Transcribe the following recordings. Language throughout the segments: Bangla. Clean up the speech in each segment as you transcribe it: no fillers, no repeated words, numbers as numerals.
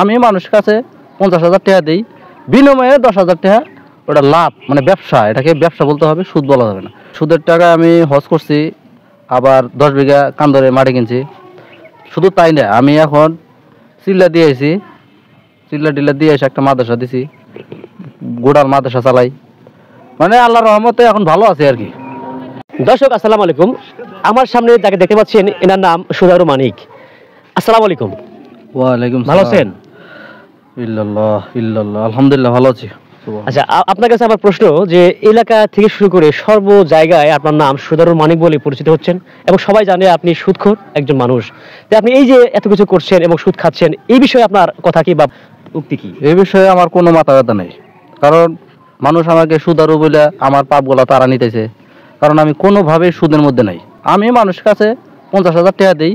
আমি মানুষের কাছে 50,000 টাকা দিই, বিনিময়ে 10,000 টাকা ওটা লাভ, মানে ব্যবসা। এটাকে ব্যবসা বলতে হবে, সুদ বলা যাবে না। সুদের টাকা আমি হজ করছি, আবার 10 বিঘা কান্দরে মাটি কিনছি। শুধু তাই না, আমি এখন চিল্লা দিয়ে আইছি, চিল্লা টিল্লা দিয়ে এসে একটা মাদ্রাসা দিছি, গোড়ার মাদ্রাসা চালাই। মানে আল্লাহর রহমতে এখন ভালো আছে আর কি। দর্শক আসসালামু আলাইকুম, আমার সামনে যাকে দেখতে পাচ্ছেন এনার নাম সুদারু মানিক। আসসালামু আলাইকুম। ওয়ালাইকুম ভালো আছেন? ইল্লাল্লাহ ইল্লাল্লাহ, আলহামদুলিল্লাহ ভালো আছি। আচ্ছা, আপনার কাছে আমার প্রশ্ন যে এলাকা থেকে শুরু করে সর্ব জায়গায় আপনার নাম সুদারু মানিক বলে পরিচিত হচ্ছেন এবং সবাই জানে আপনি সুদখোর একজন মানুষ। তাই আপনি এই যে এত কিছু করছেন এবং সুদ খাচ্ছেন, এই বিষয়ে আপনার কথা কি বা উক্তি কি? এই বিষয়ে আমার কোনো মাথা ব্যথা নেই, কারণ মানুষ আমাকে সুদারু বলে আমার পাপগুলা তারা নিতেছে, কারণ আমি কোনোভাবেই সুদের মধ্যে নাই। আমি মানুষের কাছে 50,000 টাকা দিই,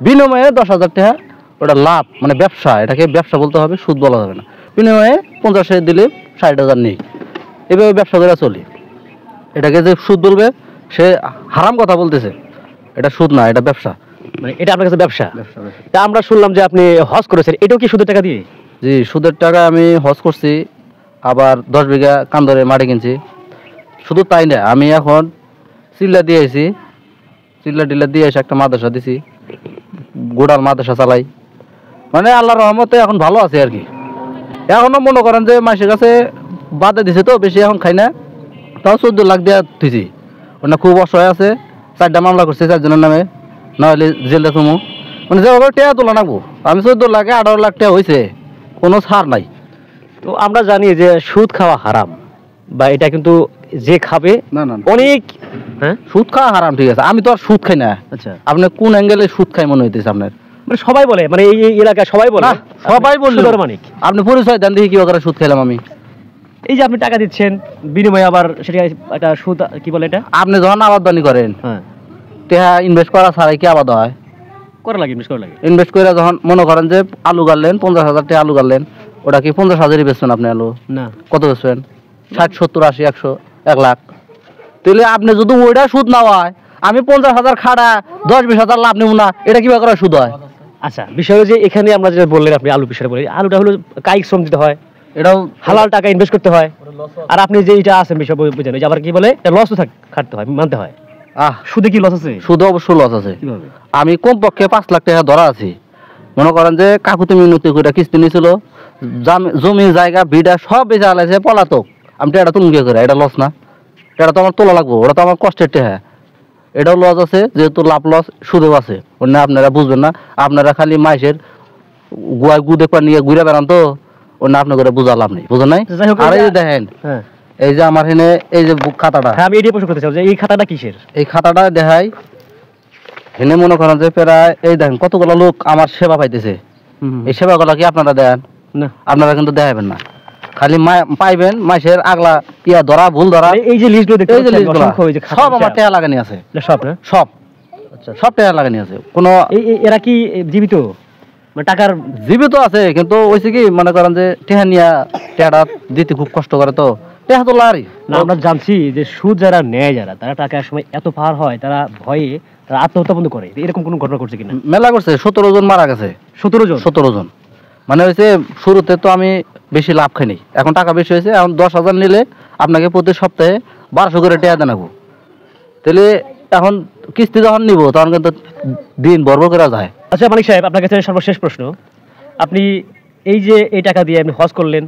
বিনিময়ে 10,000 টাকা ওটা লাভ, মানে ব্যবসা। এটাকে ব্যবসা বলতে হবে, সুদ বলা যাবে না। বিনিময়ে 50 দিলে 60,000 নেই, এভাবে ব্যবসা করে চলি। এটাকে যে সুদ বলবে সে হারাম কথা বলতেছে, এটা সুদ না, এটা ব্যবসা। মানে এটা আপনার কাছে ব্যবসা? তা আমরা শুনলাম যে আপনি হজ করেছেন, এটাও কি সুদের টাকা দিয়ে? জি, সুদের টাকা আমি হজ করছি, আবার 10 বিঘা কান্দরে মাটি কিনছি। শুধু তাই না, আমি এখন চিল্লা দিয়ে আইছি, চিল্লা টিল্লা দিয়ে এসে একটা মাদ্রাসা দিছি, গোড়ার মাদ্রাসা চালাই। মানে আল্লাহর রহমতে এখন ভালো আছে আর কি। এখনো মনে করেন যে মাসের কাছে বাদে দিছে, তো বেশি এখন খাই না, তাও 14 লাখ দিয়ে থুইছি। ওনা খুব অসহায় আছে, 4টা মামলা করছে 4 জনের নামে, নাহলে জেলে তুমু। মানে যেভাবে টাকা তোলা নাকবো, আমি 14 লাখে 18 লাখ টাকা হয়েছে, কোনো ছাড় নাই। তো আমরা জানি যে সুদ খাওয়া হারাম, বা এটা কিন্তু যে খাবে না না অনেক। হ্যাঁ, সুদ খাওয়া হারাম, ঠিক আছে, আমি তো আর সুদ খাই না। আচ্ছা, আপনি কোন অ্যাঙ্গেলে সুদ খাই মনে হইতেছে আপনার? মানে সবাই বলে, মানে এই এলাকায় সবাই বলে, সবাই বলল সুদারু মানিক। আপনি পরিচয় দেন দেখি কি করে সুদ খেলাম আমি। এই যে আপনি টাকা দিচ্ছেন, বিনিময়ে আবার সেটা একটা সুদ, কি বলে এটা? আপনি যখন আবাদদানি করেন, হ্যাঁ, টাকা ইনভেস্ট করা ছাড়াই কি আবাদ হয়? করা লাগে, ইনভেস্ট করা লাগে। ইনভেস্ট করে যখন মনে করেন যে আলু গাড়লেন, 50,000 টাকা আলু গাড়লেন, ওটা কি 50,000ই বেচবেন আপনি? আলু না, কত বেচবেন? 60, 70, 80, 100, 1 লাখ। তাহলে আপনি যদি ওইটা সুদ না হয়, আমি 50,000 খাড়া 10-20,000 লাভ নেব না, এটা কিভাবে করে সুদ হয়? আচ্ছা, বিষয় হলো যে এখানে আমরা যেটা বললেন, আপনি আলু বিষয়ে বলি, আলুটা হলো কায়িক শ্রম দিতে হয়, এটাও হালাল টাকা ইনভেস্ট করতে হয়। আর আপনি যে এটা আছেন বিষয় বুঝেন, যে আবার কি বলে লসও খাটতে হয়, মানতে হয়। সুদে কি লস আছে? সুদে অবশ্যই লস আছে। কিভাবে? আমি কমপক্ষে 5 লাখ টাকা ধরা আছি। মনে করেন যে কাকুতি মিনতি করে কিস্তি নিয়েছিল, জমি জায়গা ভিড়া সব বেঁচে আলাইছে, পলাতক। আমি এটা তুলুন গিয়ে করে, এটা লস না? এটা তো আমার তোলা লাগবো, ওটা তো আমার কষ্টের টেহা। এটাও লস আছে, যেহেতু লাভ লস সুদেও আছে। অন্য আপনারা বুঝবেন না, আপনারা খালি মাইসের গুয়ায় গু দেখবার নিয়ে ঘুরে বেড়ান, তো অন্য আপনার করে বুঝা লাভ নেই, বুঝেন নাই? আর এই যে দেখেন, এই যে আমার এখানে এই যে খাতাটা, আমি এটাই প্রশ্ন করতে চাই যে এই খাতাটা কিসের? এই খাতাটা দেখাই এনে মনে করেন যে প্রায় এই দেখেন কতগুলো লোক আমার সেবা পাইতেছে। এই সেবাগুলো কি আপনারা দেন না? আপনারা কিন্তু দেখাবেন না, খালি পাইবেন মাসের আগলা ইয়া ধরা ভুল ধরা। এই যে লিস্টগুলো দেখতে পাচ্ছেন, সব আমার টাকা লাগানি আছে, সব না সব। আচ্ছা, সব টাকা লাগানি আছে। কোন এরা কি জীবিত? মানে টাকার জীবিত আছে, কিন্তু ওইসে কি মনে করেন যে টেহা নিয়া টেহাটা দিতে খুব কষ্ট করে, তো টেহা তো লারি না। আমরা জানছি যে সুদ যারা নেয়, যারা তারা টাকার সময় এত পার হয়, তারা ভয়ে তারা আত্মহত্যা বন্ধ করে। এরকম কোন ঘটনা করছে কিনা? মেলা করছে, 17 জন মারা গেছে। 17 জন। মানে হয়েছে শুরুতে তো আমি বেশি লাভ খাইনি, এখন টাকা বেশি হয়েছে, এখন 10,000 নিলে আপনাকে প্রতি সপ্তাহে 1200 করে টাকা দেন। তাহলে এখন কিস্তি যখন নিব তখন কিন্তু দিন বর্ব করা যায়। আচ্ছা মানিক সাহেব, আপনার কাছে সর্বশেষ প্রশ্ন, আপনি এই যে এই টাকা দিয়ে আপনি হজ করলেন,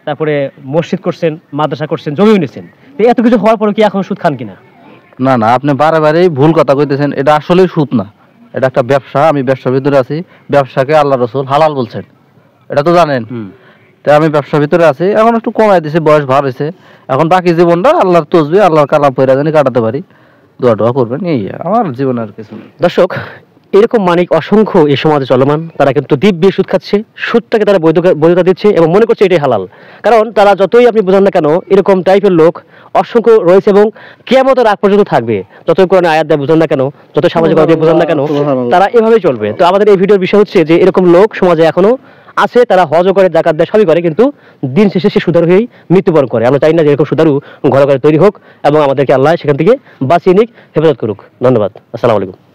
তারপরে মসজিদ করছেন, মাদ্রাসা করছেন, জমিও নিয়েছেন, এত কিছু হওয়ার পরে কি এখন সুদ খান কিনা? না না, আপনি বারেবারেই ভুল কথা কইতেছেন। এটা আসলেই সুদ না, এটা একটা ব্যবসা। আমি ব্যবসার ভিতরে আছি, ব্যবসাকে আল্লাহ রসুল হালাল বলছেন, এটা তো জানেন। তাই আমি ব্যবসার ভিতরে আছি, এখন একটু কমাই দিছি, বয়স ভার হয়েছে। এখন বাকি জীবনটা আল্লাহর তসবিহ, আল্লাহর কালাম পয়রা জানি কাটাতে পারি, দোয়া করবেন, এই আমার জীবন আর কিছু নেই। দর্শক, এরকম মানিক অসংখ্য এই সমাজে চলমান, তারা কিন্তু দিব্যি সুদ খাচ্ছে, সুদটাকে তারা বৈধতা দিচ্ছে এবং মনে করছে এটাই হালাল। কারণ তারা যতই আপনি বোঝান না কেন, এরকম টাইপের লোক অসংখ্য রয়েছে এবং কিয়ামতের আগ পর্যন্ত থাকবে। যতই কোরআনে আয়াত দিয়ে বোঝান না কেন, যত সামাজিকতা দিয়ে বোঝান না কেন, তারা এভাবেই চলবে। তো আমাদের এই ভিডিওর বিষয় হচ্ছে যে এরকম লোক সমাজে এখনো আছে, তারা হজও করে, যাকাত দেয়, সবই করে, কিন্তু দিন শেষে সে সুদারু হয়েই মৃত্যুবরণ করে। আমরা চাই না যে এরকম সুদারু ঘরে ঘরে তৈরি হোক এবং আমাদেরকে আল্লাহ সেখান থেকে বাঁচিয়ে নিক, হেফাজত করুক। ধন্যবাদ, আসসালামু আলাইকুম।